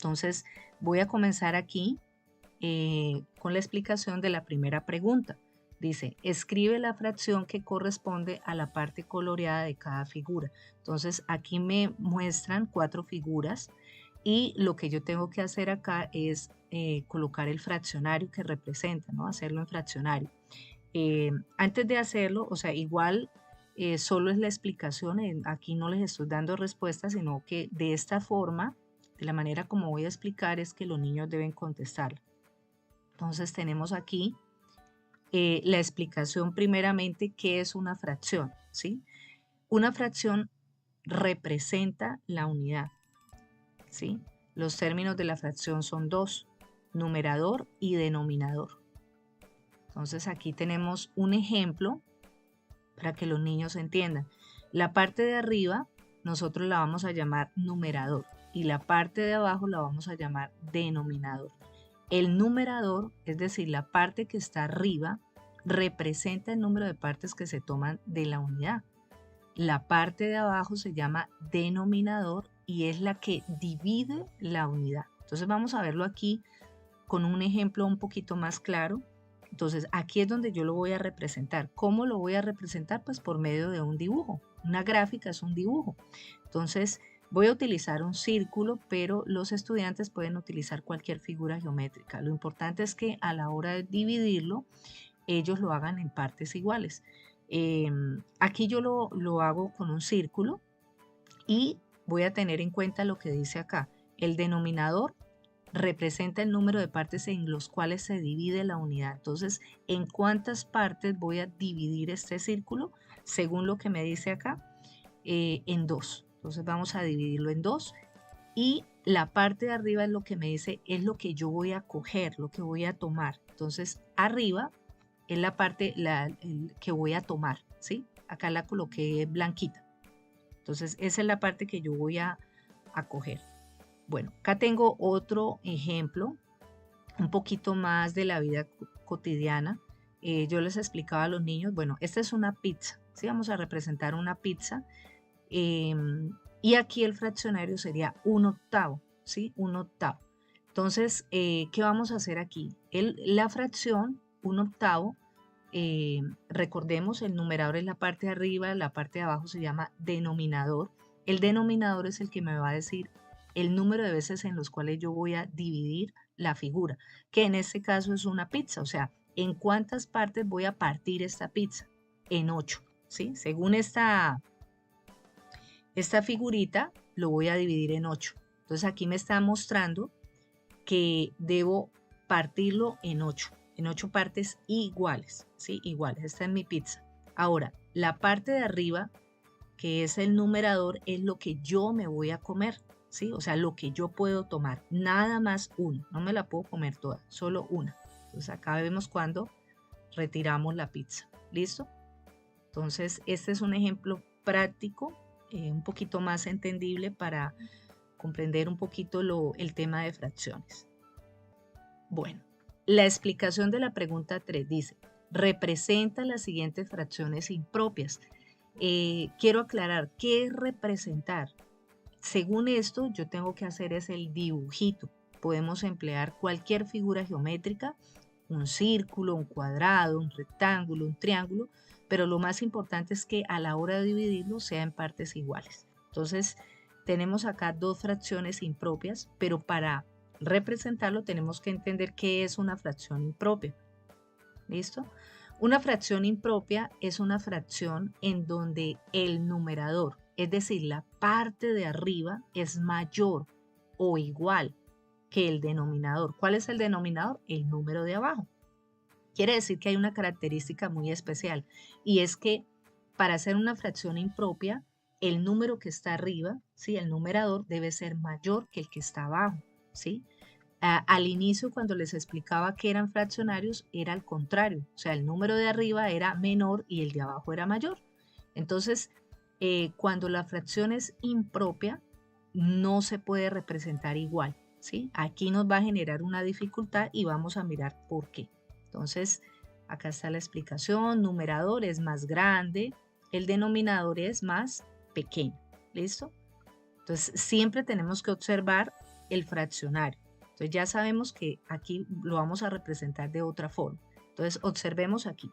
Entonces voy a comenzar aquí con la explicación de la primera pregunta. Dice, escribe la fracción que corresponde a la parte coloreada de cada figura. Entonces aquí me muestran 4 figuras y lo que yo tengo que hacer acá es colocar el fraccionario que representa, ¿no? Hacerlo en fraccionario. Antes de hacerlo, o sea, igual solo es la explicación, aquí no les estoy dando respuestas, sino que de esta forma, de la manera como voy a explicar, es que los niños deben contestar. Entonces tenemos aquí la explicación primeramente, ¿qué es una fracción? ¿Sí? Una fracción representa la unidad, ¿sí? Los términos de la fracción son dos, numerador y denominador. Entonces aquí tenemos un ejemplo para que los niños entiendan. La parte de arriba nosotros la vamos a llamar numerador y la parte de abajo la vamos a llamar denominador. El numerador, es decir, la parte que está arriba, representa el número de partes que se toman de la unidad. La parte de abajo se llama denominador y es la que divide la unidad. Entonces vamos a verlo aquí con un ejemplo un poquito más claro. Entonces aquí es donde yo lo voy a representar. ¿Cómo lo voy a representar? Pues por medio de un dibujo. Una gráfica es un dibujo. Entonces voy a utilizar un círculo, pero los estudiantes pueden utilizar cualquier figura geométrica. Lo importante es que a la hora de dividirlo, ellos lo hagan en partes iguales. Aquí yo lo hago con un círculo y voy a tener en cuenta lo que dice acá. El denominador representa el número de partes en los cuales se divide la unidad. Entonces, ¿en cuántas partes voy a dividir este círculo? Según lo que me dice acá, en 2. Entonces vamos a dividirlo en 2 y la parte de arriba es lo que me dice, es lo que yo voy a coger, lo que voy a tomar. Entonces, arriba es la parte que voy a tomar, ¿sí? Acá la coloqué blanquita. Entonces, esa es la parte que yo voy a coger. Bueno, acá tengo otro ejemplo, un poquito más de la vida cotidiana. Yo les explicaba a los niños, bueno, esta es una pizza, ¿sí? Vamos a representar una pizza. Y aquí el fraccionario sería 1/8, ¿sí? 1/8. Entonces, ¿qué vamos a hacer aquí? La fracción 1/8, recordemos, el numerador es la parte de arriba, la parte de abajo se llama denominador. El denominador es el que me va a decir el número de veces en los cuales yo voy a dividir la figura, que en este caso es una pizza, o sea, ¿en cuántas partes voy a partir esta pizza? En 8, ¿sí? Según esta figurita, lo voy a dividir en 8. Entonces aquí me está mostrando que debo partirlo en 8 partes iguales, ¿sí? Iguales, esta es mi pizza. Ahora, la parte de arriba, que es el numerador, es lo que yo me voy a comer, ¿sí? O sea, lo que yo puedo tomar, nada más uno, no me la puedo comer toda, solo una. Entonces acá vemos cuando retiramos la pizza, ¿listo? Entonces este es un ejemplo práctico, un poquito más entendible para comprender un poquito el tema de fracciones. Bueno, la explicación de la pregunta 3 dice, representa las siguientes fracciones impropias. Quiero aclarar, ¿qué es representar? Según esto, yo tengo que hacer es el dibujito. Podemos emplear cualquier figura geométrica, un círculo, un cuadrado, un rectángulo, un triángulo, pero lo más importante es que a la hora de dividirlo sea en partes iguales. Entonces, tenemos acá 2 fracciones impropias, pero para representarlo tenemos que entender qué es una fracción impropia. ¿Listo? Una fracción impropia es una fracción en donde el numerador, es decir, la parte de arriba, es mayor o igual que el denominador. ¿Cuál es el denominador? El número de abajo. Quiere decir que hay una característica muy especial y es que para hacer una fracción impropia, el número que está arriba, ¿sí? El numerador debe ser mayor que el que está abajo, ¿sí? Al inicio, cuando les explicaba que eran fraccionarios, era al contrario, o sea, el número de arriba era menor y el de abajo era mayor. Entonces, cuando la fracción es impropia, no se puede representar igual, ¿sí? Aquí nos va a generar una dificultad y vamos a mirar por qué. Entonces, acá está la explicación, numerador es más grande, el denominador es más pequeño, ¿listo? Entonces, siempre tenemos que observar el fraccionario. Entonces ya sabemos que aquí lo vamos a representar de otra forma. Entonces observemos aquí.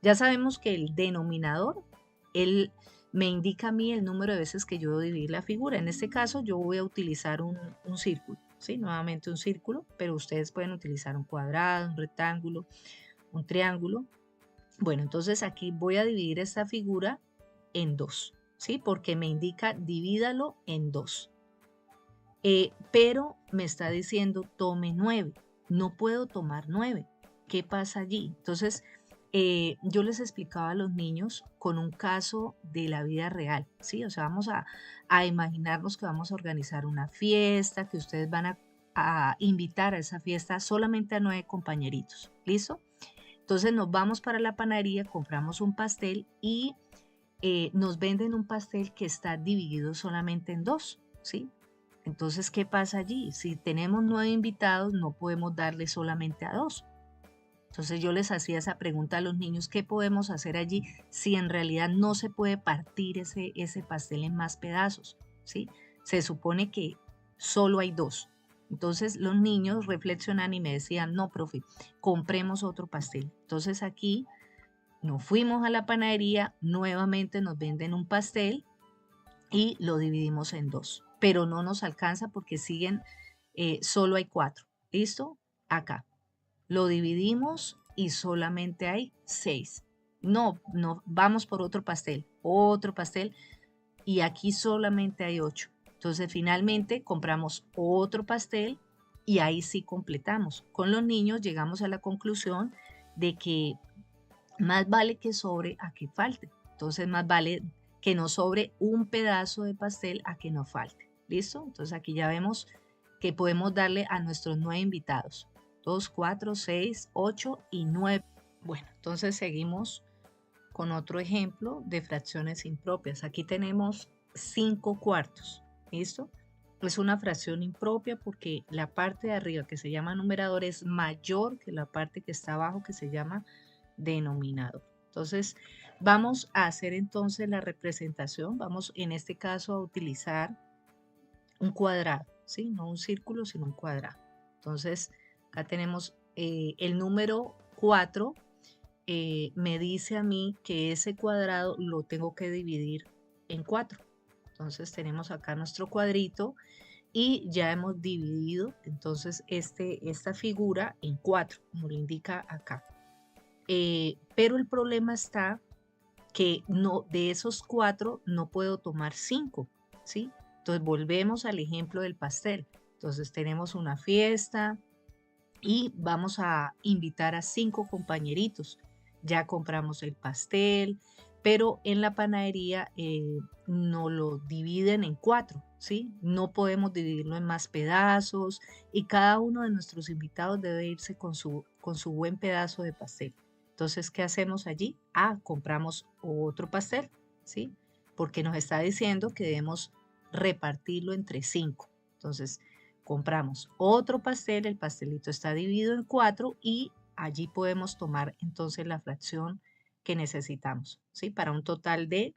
Ya sabemos que el denominador, él me indica a mí el número de veces que yo debo dividir la figura. En este caso yo voy a utilizar un círculo, ¿sí? Nuevamente un círculo, pero ustedes pueden utilizar un cuadrado, un rectángulo, un triángulo. Bueno, entonces aquí voy a dividir esta figura en 2, ¿sí? Porque me indica divídalo en 2. Pero me está diciendo tome 9. No puedo tomar 9. ¿Qué pasa allí? Entonces, yo les explicaba a los niños con un caso de la vida real, ¿sí? O sea, vamos a imaginarnos que vamos a organizar una fiesta, que ustedes van a invitar a esa fiesta solamente a 9 compañeritos, ¿listo? Entonces nos vamos para la panadería, compramos un pastel y nos venden un pastel que está dividido solamente en 2, ¿sí? Entonces, ¿qué pasa allí? Si tenemos 9 invitados, no podemos darle solamente a 2. Entonces yo les hacía esa pregunta a los niños, ¿qué podemos hacer allí si en realidad no se puede partir ese pastel en más pedazos? ¿Sí? Se supone que solo hay 2. Entonces los niños reflexionan y me decían, no, profe, compremos otro pastel. Entonces aquí nos fuimos a la panadería, nuevamente nos venden un pastel y lo dividimos en 2, pero no nos alcanza porque solo hay 4. ¿Listo? Acá. Lo dividimos y solamente hay 6. No, vamos por otro pastel y aquí solamente hay 8. Entonces finalmente compramos otro pastel y ahí sí completamos. Con los niños llegamos a la conclusión de que más vale que sobre a que falte. Entonces más vale que nos sobre un pedazo de pastel a que nos falte. ¿Listo? Entonces aquí ya vemos que podemos darle a nuestros 9 invitados. 2, 4, 6, 8 y 9. Bueno, entonces seguimos con otro ejemplo de fracciones impropias. Aquí tenemos 5 cuartos. ¿Listo? Es una fracción impropia porque la parte de arriba que se llama numerador es mayor que la parte que está abajo que se llama denominador. Entonces vamos a hacer entonces la representación. Vamos en este caso a utilizar un cuadrado, ¿sí? No un círculo, sino un cuadrado. Entonces acá tenemos el número 4. Me dice a mí que ese cuadrado lo tengo que dividir en 4. Entonces tenemos acá nuestro cuadrito y ya hemos dividido entonces esta figura en 4, como lo indica acá. Pero el problema está que no, de esos 4 no puedo tomar 5, ¿sí? Entonces volvemos al ejemplo del pastel. Entonces tenemos una fiesta y vamos a invitar a 5 compañeritos. Ya compramos el pastel, pero en la panadería no lo dividen en 4, ¿sí? No podemos dividirlo en más pedazos y cada uno de nuestros invitados debe irse con su buen pedazo de pastel. Entonces, ¿qué hacemos allí? Compramos otro pastel, ¿sí? Porque nos está diciendo que debemos repartirlo entre 5. Entonces, compramos otro pastel, el pastelito está dividido en 4 y allí podemos tomar entonces la fracción que necesitamos, ¿sí? Para un total de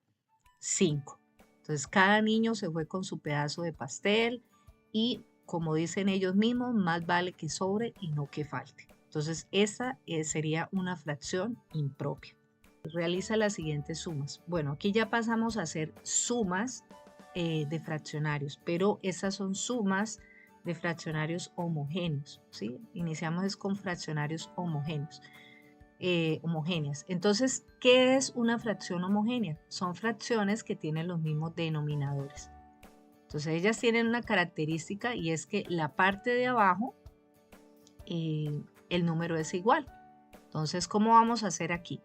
5. Entonces, cada niño se fue con su pedazo de pastel y, como dicen ellos mismos, más vale que sobre y no que falte. Entonces, esa sería una fracción impropia. Realiza las siguientes sumas. Bueno, aquí ya pasamos a hacer sumas de fraccionarios, pero esas son sumas de fraccionarios homogéneos, ¿sí? Iniciamos con fraccionarios homogéneas. Entonces, ¿qué es una fracción homogénea? Son fracciones que tienen los mismos denominadores. Entonces, ellas tienen una característica y es que la parte de abajo el número es igual. Entonces, ¿cómo vamos a hacer aquí?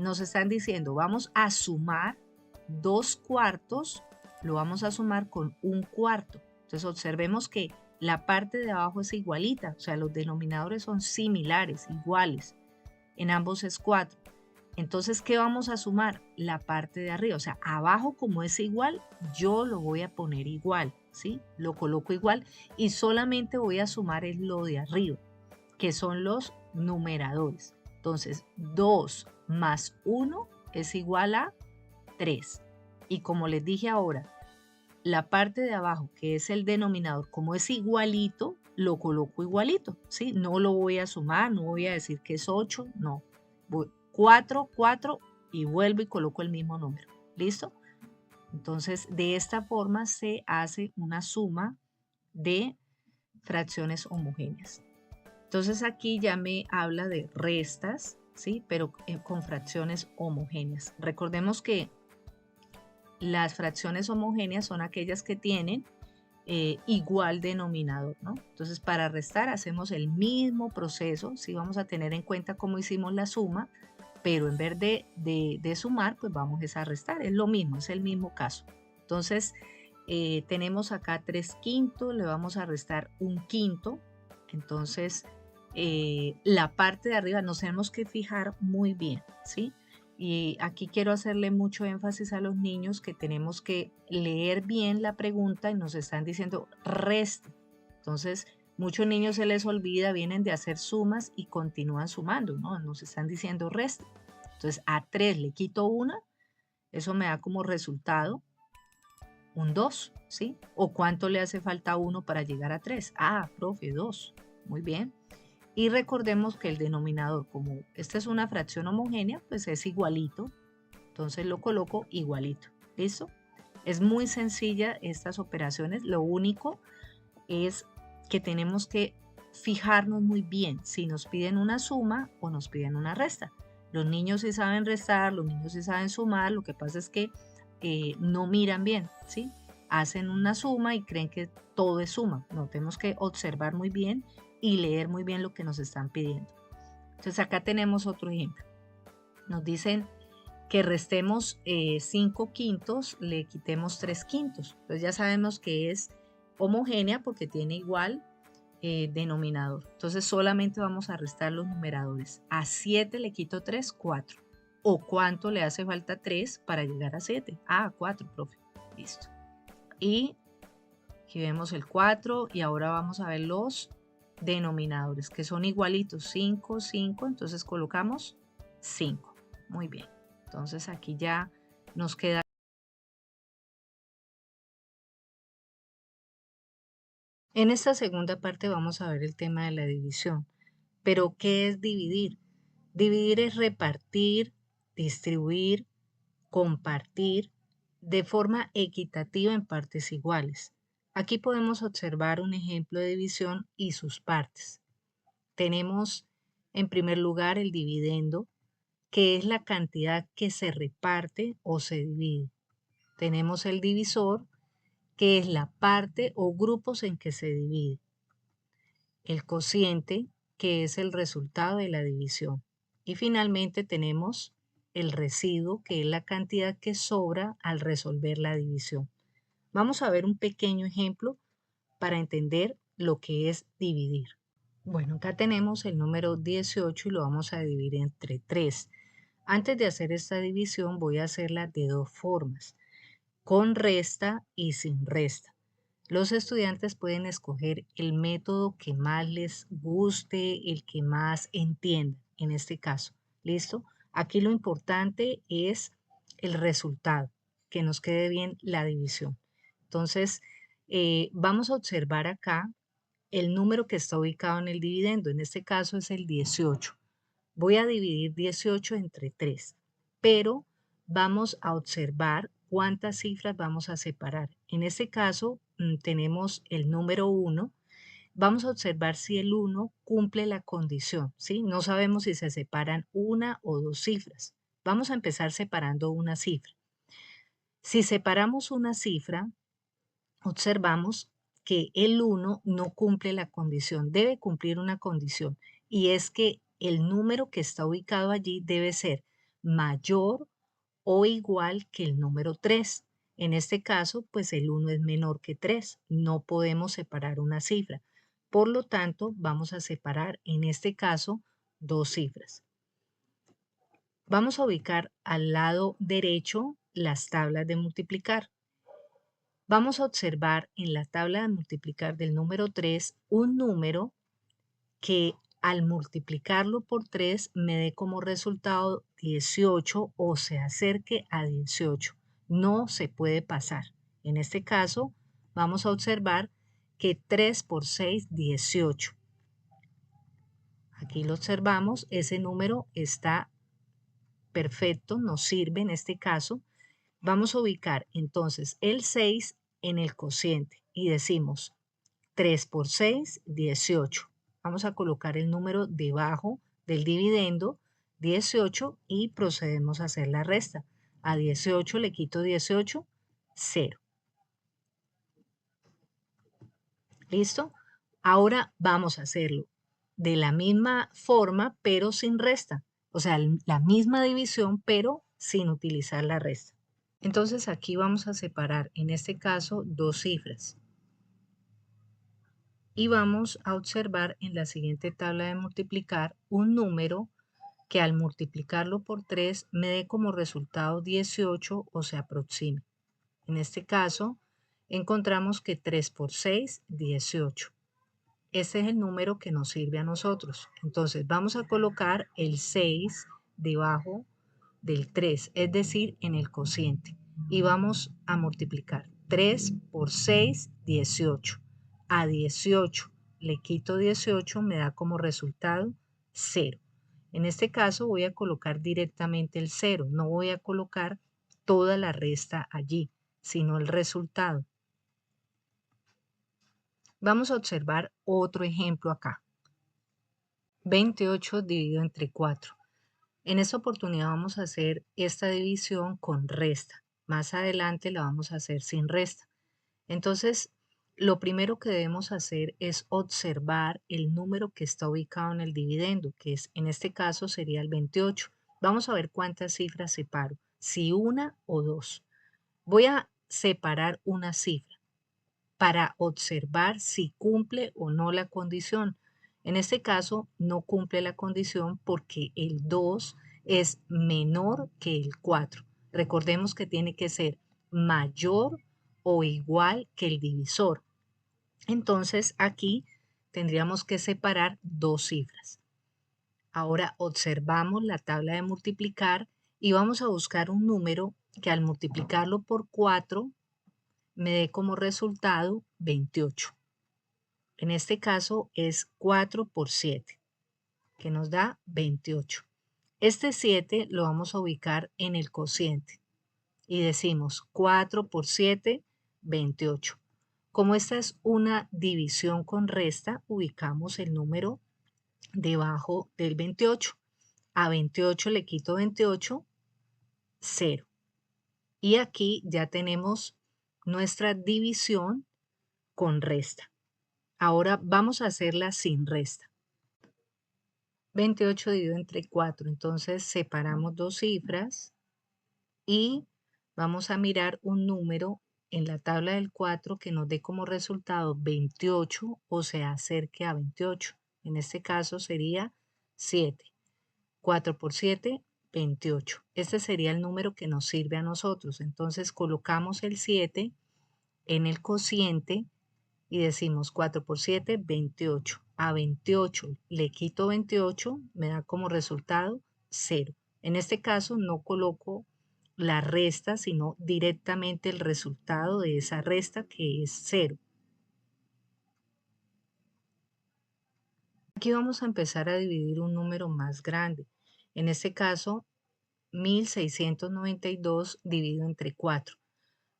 Nos están diciendo, vamos a sumar 2 cuartos, lo vamos a sumar con 1 cuarto. Entonces, observemos que la parte de abajo es igualita, o sea, los denominadores son similares, iguales. En ambos es 4. Entonces, ¿qué vamos a sumar? La parte de arriba, o sea, abajo como es igual, yo lo voy a poner igual, ¿sí? Lo coloco igual y solamente voy a sumar lo de arriba, que son los numeradores. Entonces, 2 más 1 es igual a 3. Y como les dije ahora, la parte de abajo, que es el denominador, como es igualito, lo coloco igualito, ¿sí? No lo voy a sumar, no voy a decir que es 8, no. 4, 4 y vuelvo y coloco el mismo número. ¿Listo? Entonces, de esta forma se hace una suma de fracciones homogéneas. Entonces, aquí ya me habla de restas, ¿sí? Pero con fracciones homogéneas. Recordemos que las fracciones homogéneas son aquellas que tienen igual denominador, ¿no? Entonces, para restar hacemos el mismo proceso, sí vamos a tener en cuenta cómo hicimos la suma, pero en vez de sumar, pues vamos a restar, es lo mismo, es el mismo caso. Entonces, tenemos acá 3 quintos, le vamos a restar 1 quinto, entonces la parte de arriba nos tenemos que fijar muy bien, ¿sí? Y aquí quiero hacerle mucho énfasis a los niños que tenemos que leer bien la pregunta y nos están diciendo resta. Entonces, muchos niños se les olvida, vienen de hacer sumas y continúan sumando, ¿no? Nos están diciendo resta. Entonces, a 3 le quito 1, eso me da como resultado un 2, ¿sí? ¿O cuánto le hace falta a 1 para llegar a 3? Ah, profe, 2. Muy bien. Y recordemos que el denominador, como esta es una fracción homogénea, pues es igualito. Entonces lo coloco igualito. ¿Listo? Es muy sencilla estas operaciones. Lo único es que tenemos que fijarnos muy bien si nos piden una suma o nos piden una resta. Los niños sí saben restar, los niños sí saben sumar. Lo que pasa es que no miran bien, ¿sí? Hacen una suma y creen que todo es suma. No, tenemos que observar muy bien y leer muy bien lo que nos están pidiendo. Entonces acá tenemos otro ejemplo. Nos dicen que restemos 5 quintos, le quitemos 3 quintos. Entonces ya sabemos que es homogénea porque tiene igual denominador. Entonces solamente vamos a restar los numeradores. A 7 le quito 3, 4. ¿O cuánto le hace falta 3 para llegar a 7? Ah, 4, profe. Listo. Y aquí vemos el 4 y ahora vamos a ver los denominadores que son igualitos. 5, 5, entonces colocamos 5. Muy bien. Entonces aquí ya nos queda. En esta segunda parte vamos a ver el tema de la división. Pero, ¿qué es dividir? Dividir es repartir, distribuir, compartir de forma equitativa en partes iguales. Aquí podemos observar un ejemplo de división y sus partes. Tenemos en primer lugar el dividendo, que es la cantidad que se reparte o se divide. Tenemos el divisor, que es la parte o grupos en que se divide. El cociente, que es el resultado de la división. Y finalmente tenemos el residuo, que es la cantidad que sobra al resolver la división. Vamos a ver un pequeño ejemplo para entender lo que es dividir. Bueno, acá tenemos el número 18 y lo vamos a dividir entre 3. Antes de hacer esta división voy a hacerla de dos formas, con resta y sin resta. Los estudiantes pueden escoger el método que más les guste, el que más entiendan en este caso. ¿Listo? Aquí lo importante es el resultado, que nos quede bien la división. Entonces, vamos a observar acá el número que está ubicado en el dividendo. En este caso es el 18. Voy a dividir 18 entre 3, pero vamos a observar cuántas cifras vamos a separar. En este caso tenemos el número 1. Vamos a observar si el 1 cumple la condición, ¿sí? No sabemos si se separan una o dos cifras. Vamos a empezar separando una cifra. Si separamos una cifra, observamos que el 1 no cumple la condición, debe cumplir una condición, y es que el número que está ubicado allí debe ser mayor o igual que el número 3. En este caso, pues el 1 es menor que 3, no podemos separar una cifra. Por lo tanto, vamos a separar en este caso dos cifras. Vamos a ubicar al lado derecho las tablas de multiplicar. Vamos a observar en la tabla de multiplicar del número 3 un número que al multiplicarlo por 3 me dé como resultado 18 o se acerque a 18. No se puede pasar. En este caso, vamos a observar que 3 por 6, 18. Aquí lo observamos, ese número está perfecto, nos sirve en este caso. Vamos a ubicar entonces el 6 en el cociente y decimos 3 por 6, 18. Vamos a colocar el número debajo del dividendo, 18, y procedemos a hacer la resta. A 18 le quito 18, 0. ¿Listo? Ahora vamos a hacerlo de la misma forma, pero sin resta. O sea, la misma división, pero sin utilizar la resta. Entonces aquí vamos a separar, en este caso, dos cifras. Y vamos a observar en la siguiente tabla de multiplicar un número que al multiplicarlo por 3 me dé como resultado 18 o se aproxime. En este caso, encontramos que 3 por 6, 18. Este es el número que nos sirve a nosotros. Entonces vamos a colocar el 6 debajo del 3, es decir, en el cociente. Y vamos a multiplicar 3 por 6, 18. A 18 le quito 18, me da como resultado 0. En este caso voy a colocar directamente el 0, no voy a colocar toda la resta allí, sino el resultado. Vamos a observar otro ejemplo acá. 28 dividido entre 4. En esta oportunidad vamos a hacer esta división con resta. Más adelante la vamos a hacer sin resta. Entonces, lo primero que debemos hacer es observar el número que está ubicado en el dividendo, que es, en este caso sería el 28. Vamos a ver cuántas cifras separo, si una o dos. Voy a separar una cifra para observar si cumple o no la condición. En este caso no cumple la condición porque el 2 es menor que el 4. Recordemos que tiene que ser mayor o igual que el divisor. Entonces aquí tendríamos que separar dos cifras. Ahora observamos la tabla de multiplicar y vamos a buscar un número que al multiplicarlo por 4 me dé como resultado 28. En este caso es 4 por 7, que nos da 28. Este 7 lo vamos a ubicar en el cociente y decimos 4 por 7, 28. Como esta es una división con resta, ubicamos el número debajo del 28. A 28 le quito 28, 0. Y aquí ya tenemos nuestra división con resta. Ahora vamos a hacerla sin resta. 28 dividido entre 4, entonces separamos dos cifras y vamos a mirar un número en la tabla del 4 que nos dé como resultado 28 o se acerque a 28. En este caso sería 7. 4 por 7, 28. Este sería el número que nos sirve a nosotros. Entonces colocamos el 7 en el cociente y decimos 4 por 7, 28. A 28 le quito 28, me da como resultado 0. En este caso no coloco la resta, sino directamente el resultado de esa resta que es 0. Aquí vamos a empezar a dividir un número más grande. En este caso, 1692 dividido entre 4.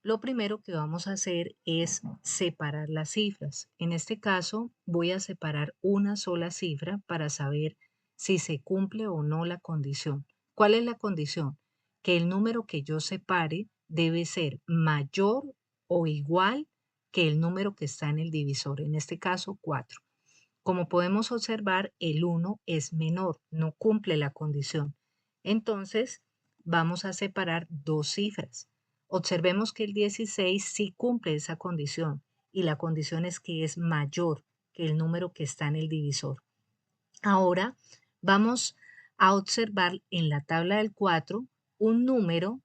Lo primero que vamos a hacer es separar las cifras. En este caso voy a separar una sola cifra para saber si se cumple o no la condición. ¿Cuál es la condición? Que el número que yo separe debe ser mayor o igual que el número que está en el divisor, en este caso 4. Como podemos observar, el 1 es menor, no cumple la condición. Entonces, vamos a separar dos cifras. Observemos que el 16 sí cumple esa condición y la condición es que es mayor que el número que está en el divisor. Ahora vamos a observar en la tabla del 4 un número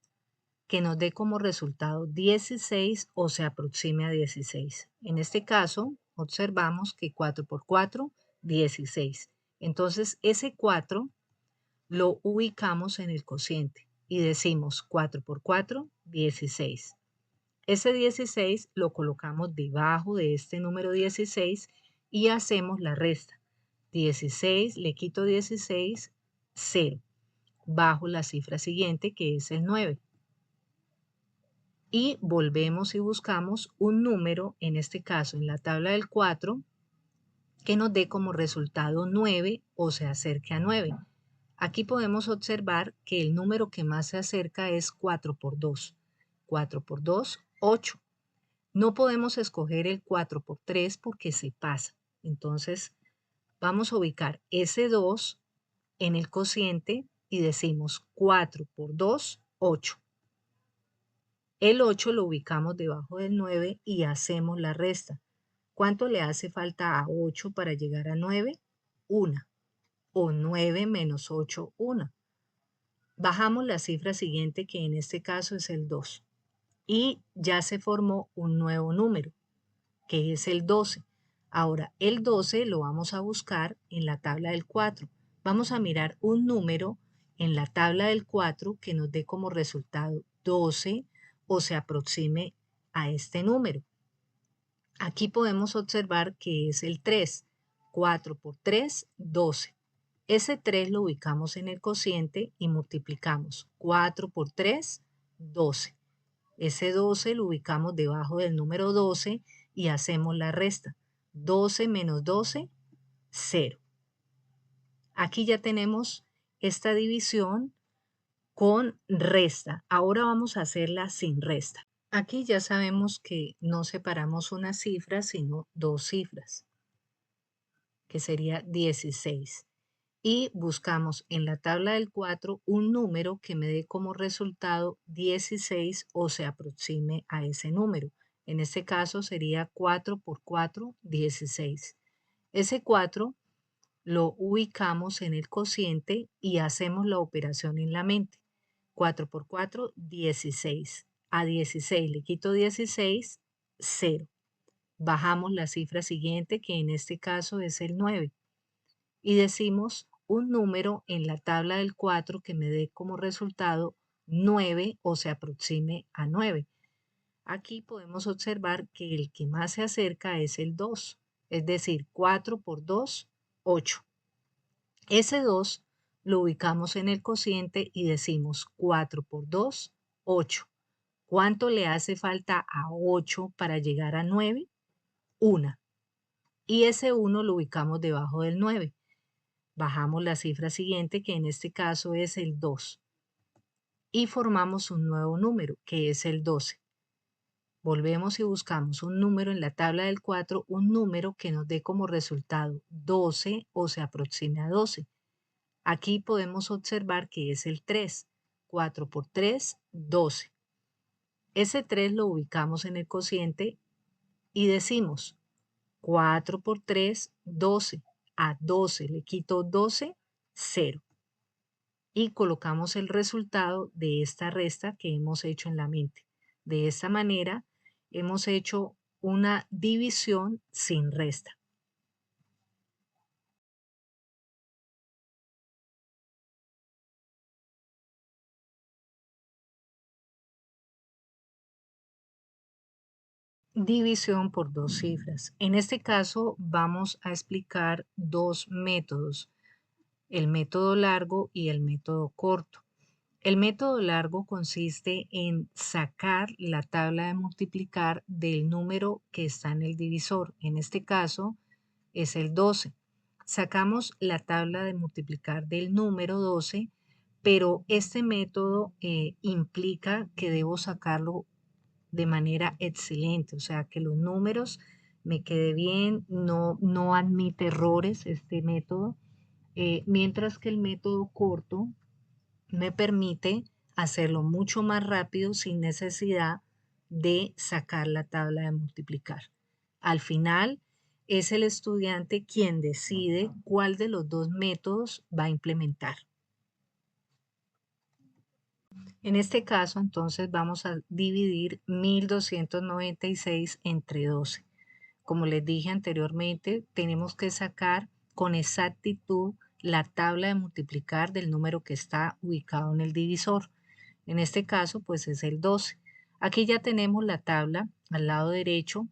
que nos dé como resultado 16 o se aproxime a 16. En este caso, observamos que 4 por 4, 16. Entonces, ese 4 lo ubicamos en el cociente y decimos 4 por 4, 16. Ese 16 lo colocamos debajo de este número 16 y hacemos la resta. 16 le quito 16, 0. Bajo la cifra siguiente que es el 9. Y volvemos y buscamos un número, en este caso en la tabla del 4, que nos dé como resultado 9 o se acerque a 9. Aquí podemos observar que el número que más se acerca es 4 por 2. 4 por 2, 8. No podemos escoger el 4 por 3 porque se pasa. Entonces vamos a ubicar ese 2 en el cociente y decimos 4 por 2, 8. El 8 lo ubicamos debajo del 9 y hacemos la resta. ¿Cuánto le hace falta a 8 para llegar a 9? 1. O 9 menos 8, 1. Bajamos la cifra siguiente, que en este caso es el 2. Y ya se formó un nuevo número, que es el 12. Ahora, el 12 lo vamos a buscar en la tabla del 4. Vamos a mirar un número en la tabla del 4 que nos dé como resultado 12 o se aproxime a este número. Aquí podemos observar que es el 3. 4 por 3, 12. Ese 3 lo ubicamos en el cociente y multiplicamos. 4 por 3, 12. Ese 12 lo ubicamos debajo del número 12 y hacemos la resta. 12 menos 12, 0. Aquí ya tenemos esta división con resta. Ahora vamos a hacerla sin resta. Aquí ya sabemos que no separamos una cifra, sino dos cifras, que sería 16. Y buscamos en la tabla del 4 un número que me dé como resultado 16 o se aproxime a ese número. En este caso sería 4 por 4, 16. Ese 4 lo ubicamos en el cociente y hacemos la operación en la mente. 4 por 4, 16. A 16 le quito 16, 0. Bajamos la cifra siguiente, que en este caso es el 9. Y decimos un número en la tabla del 4 que me dé como resultado 9 o se aproxime a 9. Aquí podemos observar que el que más se acerca es el 2, es decir, 4 por 2, 8. Ese 2 lo ubicamos en el cociente y decimos 4 por 2, 8. ¿Cuánto le hace falta a 8 para llegar a 9? 1. Y ese 1 lo ubicamos debajo del 9. Bajamos la cifra siguiente, que en este caso es el 2. Y formamos un nuevo número, que es el 12. Volvemos y buscamos un número en la tabla del 4, un número que nos dé como resultado 12 o se aproxime a 12. Aquí podemos observar que es el 3. 4 por 3, 12. Ese 3 lo ubicamos en el cociente y decimos 4 por 3, 12. A 12 le quito 12, 0. Y colocamos el resultado de esta resta que hemos hecho en la mente. De esta manera hemos hecho una división sin resta. División por dos cifras. En este caso vamos a explicar dos métodos, el método largo y el método corto. El método largo consiste en sacar la tabla de multiplicar del número que está en el divisor. En este caso es el 12. Sacamos la tabla de multiplicar del número 12, pero este método implica que debo sacarlo de manera excelente, o sea, que los números me quede bien, no admite errores este método, mientras que el método corto me permite hacerlo mucho más rápido sin necesidad de sacar la tabla de multiplicar. Al final, es el estudiante quien decide cuál de los dos métodos va a implementar. En este caso, entonces, vamos a dividir 1296 entre 12. Como les dije anteriormente, tenemos que sacar con exactitud la tabla de multiplicar del número que está ubicado en el divisor. En este caso, pues es el 12. Aquí ya tenemos la tabla al lado derecho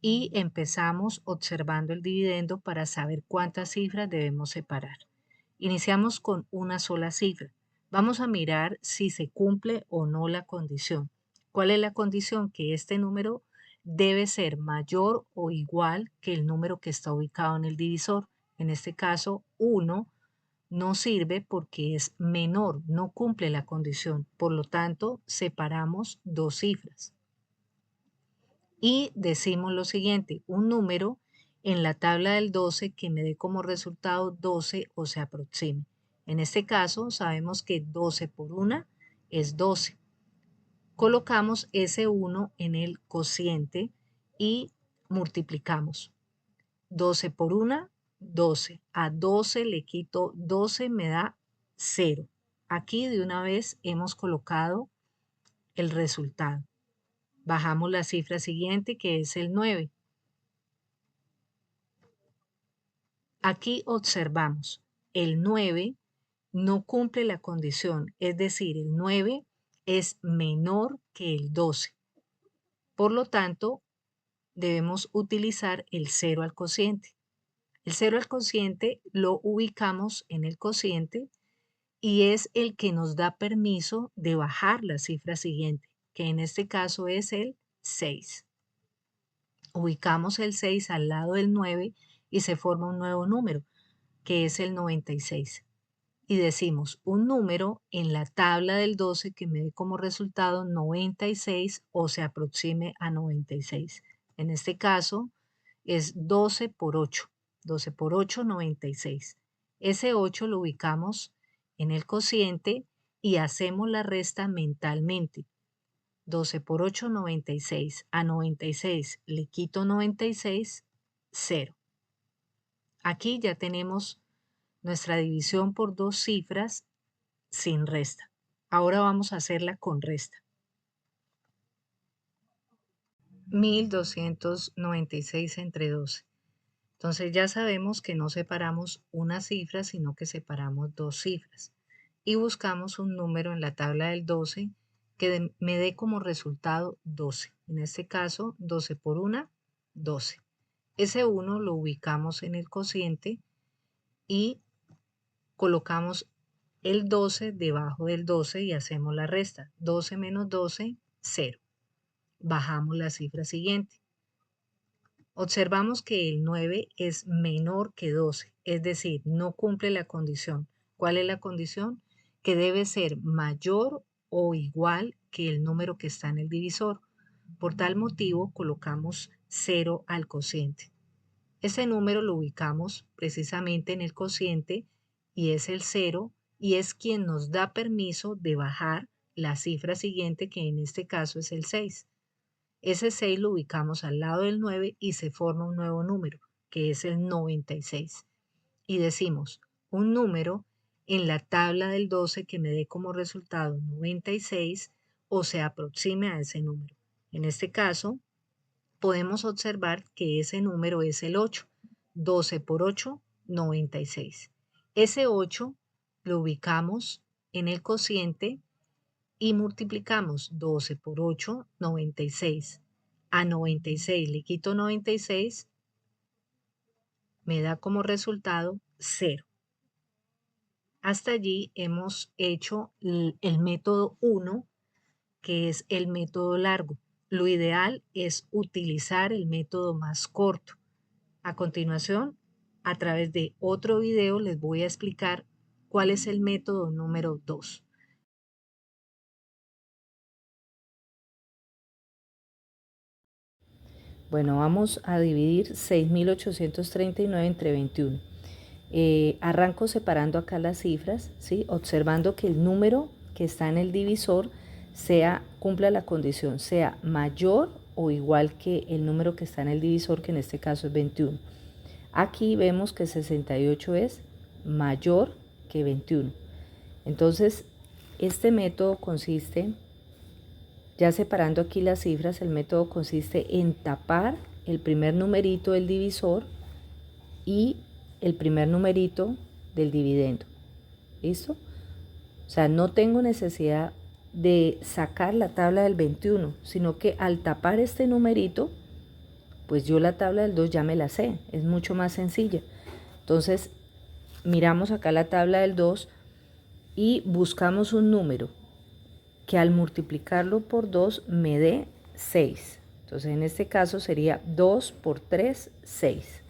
y empezamos observando el dividendo para saber cuántas cifras debemos separar. Iniciamos con una sola cifra. Vamos a mirar si se cumple o no la condición. ¿Cuál es la condición? Que este número debe ser mayor o igual que el número que está ubicado en el divisor. En este caso, 1 no sirve porque es menor, no cumple la condición. Por lo tanto, separamos dos cifras. Y decimos lo siguiente, un número en la tabla del 12 que me dé como resultado 12 o se aproxime. En este caso, sabemos que 12 por 1 es 12. Colocamos ese 1 en el cociente y multiplicamos. 12 por 1, 12. A 12 le quito 12, me da 0. Aquí de una vez hemos colocado el resultado. Bajamos la cifra siguiente, que es el 9. Aquí observamos, el 9 no cumple la condición, es decir, el 9 es menor que el 12. Por lo tanto, debemos utilizar el 0 al cociente. El 0 al cociente lo ubicamos en el cociente y es el que nos da permiso de bajar la cifra siguiente, que en este caso es el 6. Ubicamos el 6 al lado del 9 y se forma un nuevo número, que es el 96. Y decimos un número en la tabla del 12 que me dé como resultado 96 o se aproxime a 96. En este caso es 12 por 8. 12 por 8, 96. Ese 8 lo ubicamos en el cociente y hacemos la resta mentalmente. 12 por 8, 96. A 96 le quito 96, 0. Aquí ya tenemos nuestra división por dos cifras sin resta. Ahora vamos a hacerla con resta. 1296 entre 12. Entonces ya sabemos que no separamos una cifra, sino que separamos dos cifras. Y buscamos un número en la tabla del 12 que me dé como resultado 12. En este caso, 12 por 1, 12. Ese 1 lo ubicamos en el cociente y colocamos el 12 debajo del 12 y hacemos la resta. 12 menos 12, 0. Bajamos la cifra siguiente. Observamos que el 9 es menor que 12, es decir, no cumple la condición. ¿Cuál es la condición? Que debe ser mayor o igual que el número que está en el divisor. Por tal motivo, colocamos 0 al cociente. Ese número lo ubicamos precisamente en el cociente y es el 0 y es quien nos da permiso de bajar la cifra siguiente, que en este caso es el 6. Ese 6 lo ubicamos al lado del 9 y se forma un nuevo número, que es el 96. Y decimos, un número en la tabla del 12 que me dé como resultado 96 o se aproxime a ese número. En este caso, podemos observar que ese número es el 8. 12 por 8, 96. Ese 8 lo ubicamos en el cociente y multiplicamos 12 por 8, 96. A 96 le quito 96, me da como resultado 0. Hasta allí hemos hecho el método 1, que es el método largo. Lo ideal es utilizar el método más corto. A continuación, a través de otro video les voy a explicar cuál es el método número 2. Bueno, vamos a dividir 6.839 entre 21. Arranco separando acá las cifras, ¿sí? Observando que el número que está en el divisor cumpla la condición, sea mayor o igual que el número que está en el divisor, que en este caso es 21. Aquí vemos que 68 es mayor que 21. Entonces, este método consiste, ya separando aquí las cifras, el método consiste en tapar el primer numerito del divisor y el primer numerito del dividendo. ¿Listo? O sea, no tengo necesidad de sacar la tabla del 21, sino que al tapar este numerito, pues yo la tabla del 2 ya me la sé, es mucho más sencilla. Entonces, miramos acá la tabla del 2 y buscamos un número que al multiplicarlo por 2 me dé 6. Entonces, en este caso sería 2 por 3, 6.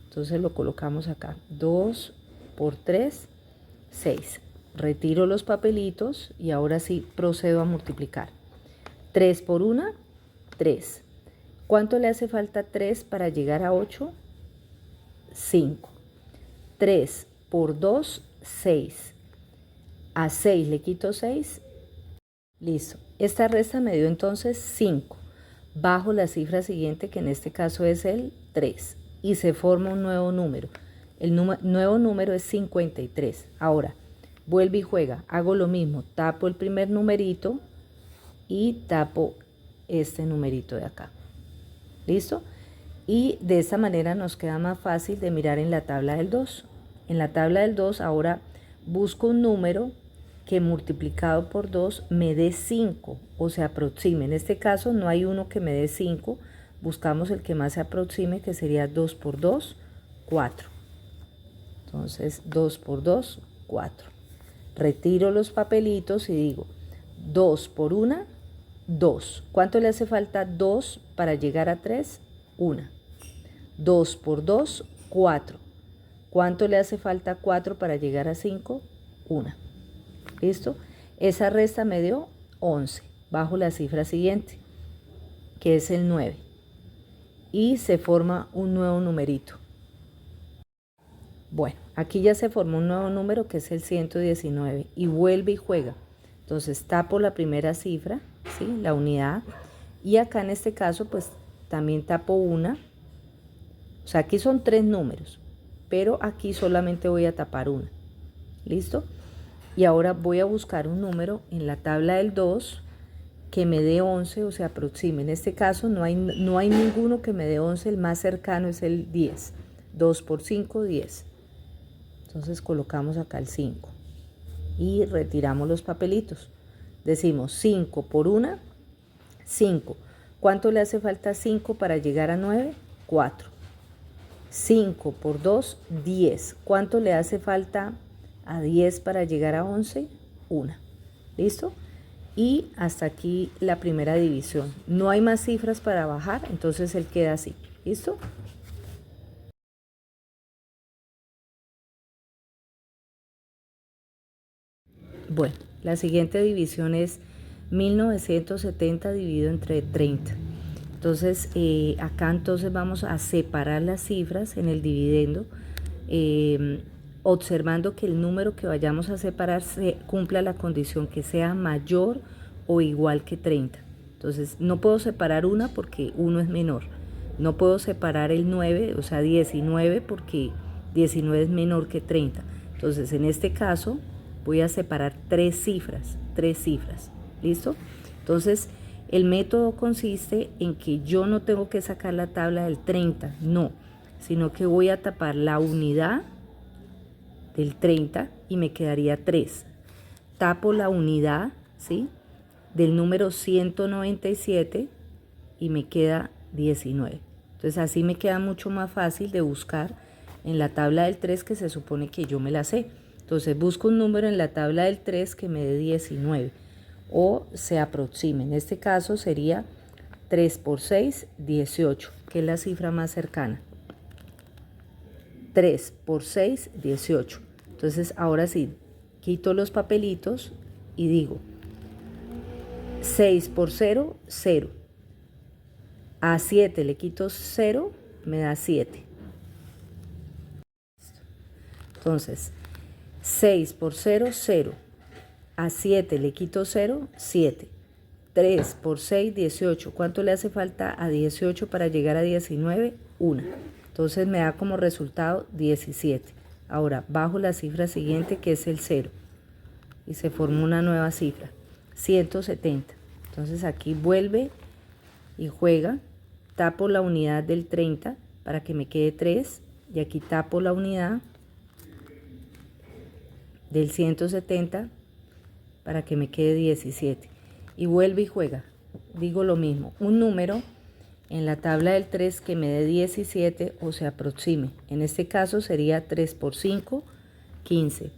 Entonces lo colocamos acá, 2 por 3, 6. Retiro los papelitos y ahora sí procedo a multiplicar. 3 por 1, 3. ¿Cuánto le hace falta 3 para llegar a 8? 5. 3 por 2, 6. A 6 le quito 6. Listo. Esta resta me dio entonces 5. Bajo la cifra siguiente, que en este caso es el 3. Y se forma un nuevo número. El nuevo número es 53. Ahora, vuelve y juega. Hago lo mismo. Tapo el primer numerito y tapo este numerito de acá. ¿Listo? Y de esta manera nos queda más fácil de mirar en la tabla del 2. En la tabla del 2 ahora busco un número que multiplicado por 2 me dé 5 o se aproxime. En este caso no hay uno que me dé 5. Buscamos el que más se aproxime, que sería 2 por 2, 4. Entonces 2 por 2, 4. Retiro los papelitos y digo 2 por 1, 2. ¿Cuánto le hace falta 2 para llegar a 3? 1. 2 por 2, 4. ¿Cuánto le hace falta 4 para llegar a 5? 1. ¿Listo? Esa resta me dio 11. Bajo la cifra siguiente, que es el 9. Y se forma un nuevo numerito. Bueno, aquí ya se formó un nuevo número que es el 119 y vuelve y juega. Entonces tapo la primera cifra, ¿sí? La unidad, y acá en este caso pues también tapo una. O sea, aquí son 3 números, pero aquí solamente voy a tapar una. ¿Listo? Y ahora voy a buscar un número en la tabla del 2 que me dé 11 o se aproxime. En este caso no hay ninguno que me dé 11, el más cercano es el 10. 2 por 5, 10. Entonces colocamos acá el 5 y retiramos los papelitos. Decimos 5 por 1, 5. ¿Cuánto le hace falta 5 para llegar a 9? 4. 5 por 2, 10. ¿Cuánto le hace falta a 10 para llegar a 11? 1. ¿Listo? Y hasta aquí la primera división. No hay más cifras para bajar, entonces él queda así. ¿Listo? Bueno, la siguiente división es 1970 dividido entre 30. Entonces, acá entonces vamos a separar las cifras en el dividendo, observando que el número que vayamos a separar se cumpla la condición que sea mayor o igual que 30. Entonces, no puedo separar una porque 1 es menor. No puedo separar el 9, o sea, 19, porque 19 es menor que 30. Entonces, en este caso, voy a separar 3 cifras. ¿Listo? Entonces, el método consiste en que yo no tengo que sacar la tabla del 30, no, sino que voy a tapar la unidad del 30 y me quedaría 3. Tapo la unidad, ¿sí?, del número 197 y me queda 19. Entonces así me queda mucho más fácil de buscar en la tabla del 3, que se supone que yo me la sé. Entonces busco un número en la tabla del 3 que me dé 19 o se aproxime. En este caso sería 3 por 6, 18, que es la cifra más cercana. 3 por 6, 18. Entonces ahora sí, quito los papelitos y digo 6 por 0, 0. A 7 le quito 0, me da 7. Entonces, 6 por 0, 0. A 7 le quito 0, 7. 3 por 6, 18. ¿Cuánto le hace falta a 18 para llegar a 19? 1. Entonces me da como resultado 17. Ahora bajo la cifra siguiente, que es el 0. Y se forma una nueva cifra, 170. Entonces aquí vuelve y juega. Tapo la unidad del 30 para que me quede 3. Y aquí tapo la unidad del 170 para que me quede 17. Y vuelve y juega. Digo lo mismo, un número en la tabla del 3 que me dé 17 o se aproxime. En este caso sería 3 por 5, 15.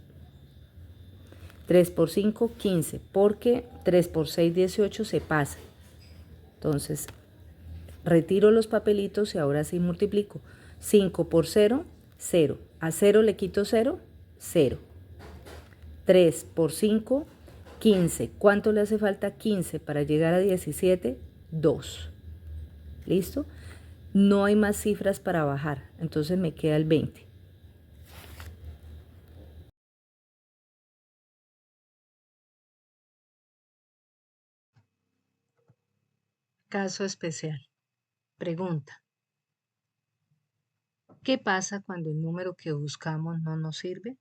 3 por 5, 15, porque 3 por 6, 18 se pasa. Entonces, retiro los papelitos y ahora sí multiplico. 5 por 0, 0. A 0 le quito 0, 0. 3 por 5, 15. ¿Cuánto le hace falta 15 para llegar a 17? 2. ¿Listo? No hay más cifras para bajar, entonces me queda el 20. Caso especial. Pregunta. ¿Qué pasa cuando el número que buscamos no nos sirve?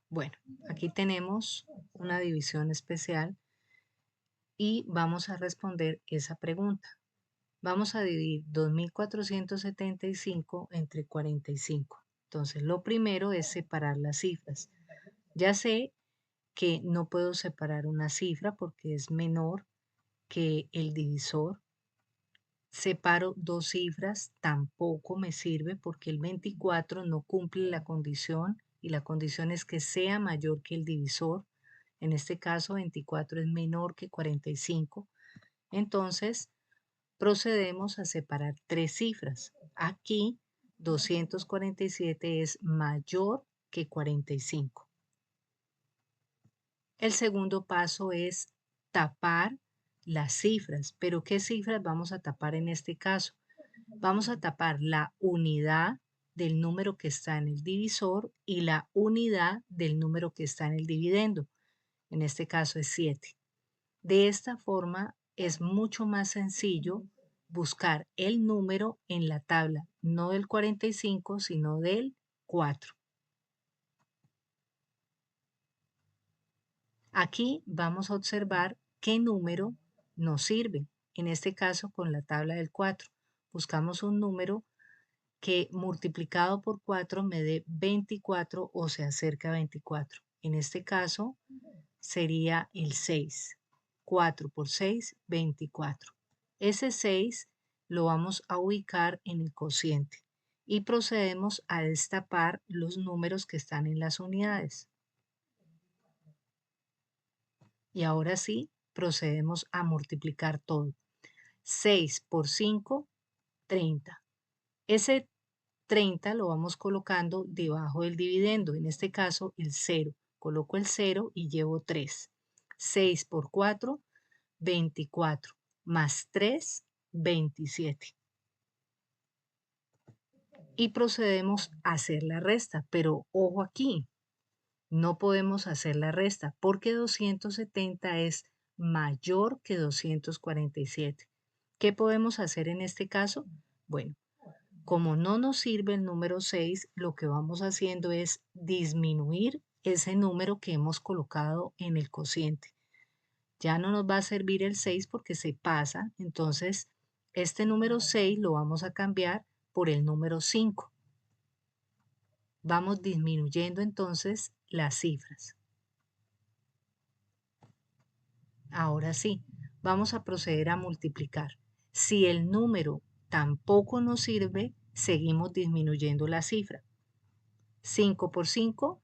Bueno, aquí tenemos una división especial y vamos a responder esa pregunta. Vamos a dividir 2475 entre 45. Entonces, lo primero es separar las cifras. Ya sé que no puedo separar una cifra porque es menor que el divisor. Separo dos cifras, tampoco me sirve porque el 24 no cumple la condición y la condición es que sea mayor que el divisor. En este caso, 24 es menor que 45. Entonces, procedemos a separar tres cifras. Aquí, 247 es mayor que 45. El segundo paso es tapar las cifras. ¿Pero qué cifras vamos a tapar en este caso? Vamos a tapar la unidad del número que está en el divisor y la unidad del número que está en el dividendo. En este caso es 7. De esta forma es mucho más sencillo buscar el número en la tabla, no del 45, sino del 4. Aquí vamos a observar qué número nos sirve. En este caso con la tabla del 4. Buscamos un número que multiplicado por 4 me dé 24 o se acerca a 24. En este caso sería el 6. 4 por 6, 24. Ese 6 lo vamos a ubicar en el cociente y procedemos a destapar los números que están en las unidades. Y ahora sí, procedemos a multiplicar todo. 6 por 5, 30. Ese 30 lo vamos colocando debajo del dividendo, en este caso el 0. Coloco el 0 y llevo 3. 6 por 4, 24. Más 3, 27. Y procedemos a hacer la resta, pero ojo aquí, no podemos hacer la resta porque 270 es mayor que 247. ¿Qué podemos hacer en este caso? Bueno, como no nos sirve el número 6, lo que vamos haciendo es disminuir ese número que hemos colocado en el cociente. Ya no nos va a servir el 6 porque se pasa, entonces este número 6 lo vamos a cambiar por el número 5. Vamos disminuyendo entonces las cifras. Ahora sí, vamos a proceder a multiplicar. Si el número tampoco nos sirve, seguimos disminuyendo la cifra. 5 por 5,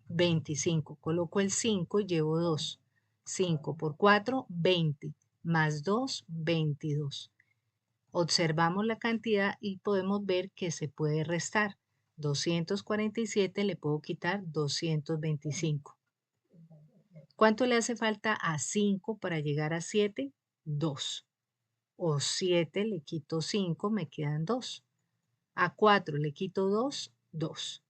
25. Coloco el 5 y llevo 2. 5 por 4, 20. Más 2, 22. Observamos la cantidad y podemos ver que se puede restar. 247 le puedo quitar 225. ¿Cuánto le hace falta a 5 para llegar a 7? 2. O 7 le quito 5, me quedan 2. A 4 le quito 2, 2.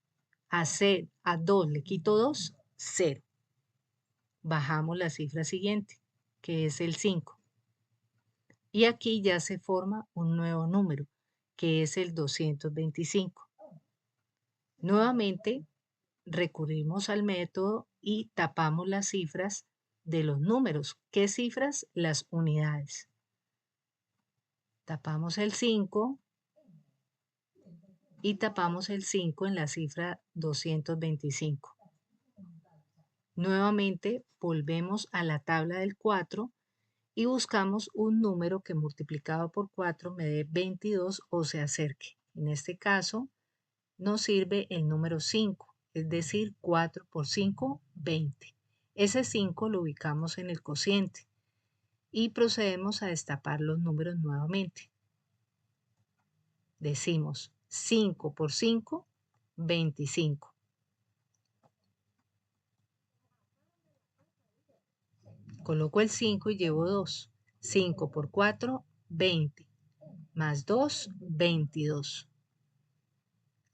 A 2 le quito 2, 0. Bajamos la cifra siguiente, que es el 5. Y aquí ya se forma un nuevo número, que es el 225. Nuevamente recurrimos al método y tapamos las cifras de los números. ¿Qué cifras? Las unidades. Tapamos el 5 y tapamos el 5 en la cifra 225. Nuevamente volvemos a la tabla del 4 y buscamos un número que multiplicado por 4 me dé 22 o se acerque. En este caso nos sirve el número 5, es decir, 4 por 5, 20. Ese 5 lo ubicamos en el cociente y procedemos a destapar los números nuevamente. Decimos 5 por 5, 25. Coloco el 5 y llevo 2. 5 por 4, 20. Más 2, 22.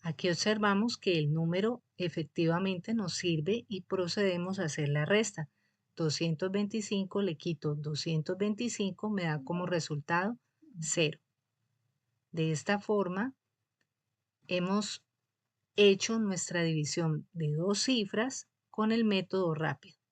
Aquí observamos que el número efectivamente nos sirve y procedemos a hacer la resta. 225 le quito 225, me da como resultado 0. De esta forma, hemos hecho nuestra división de dos cifras con el método rápido.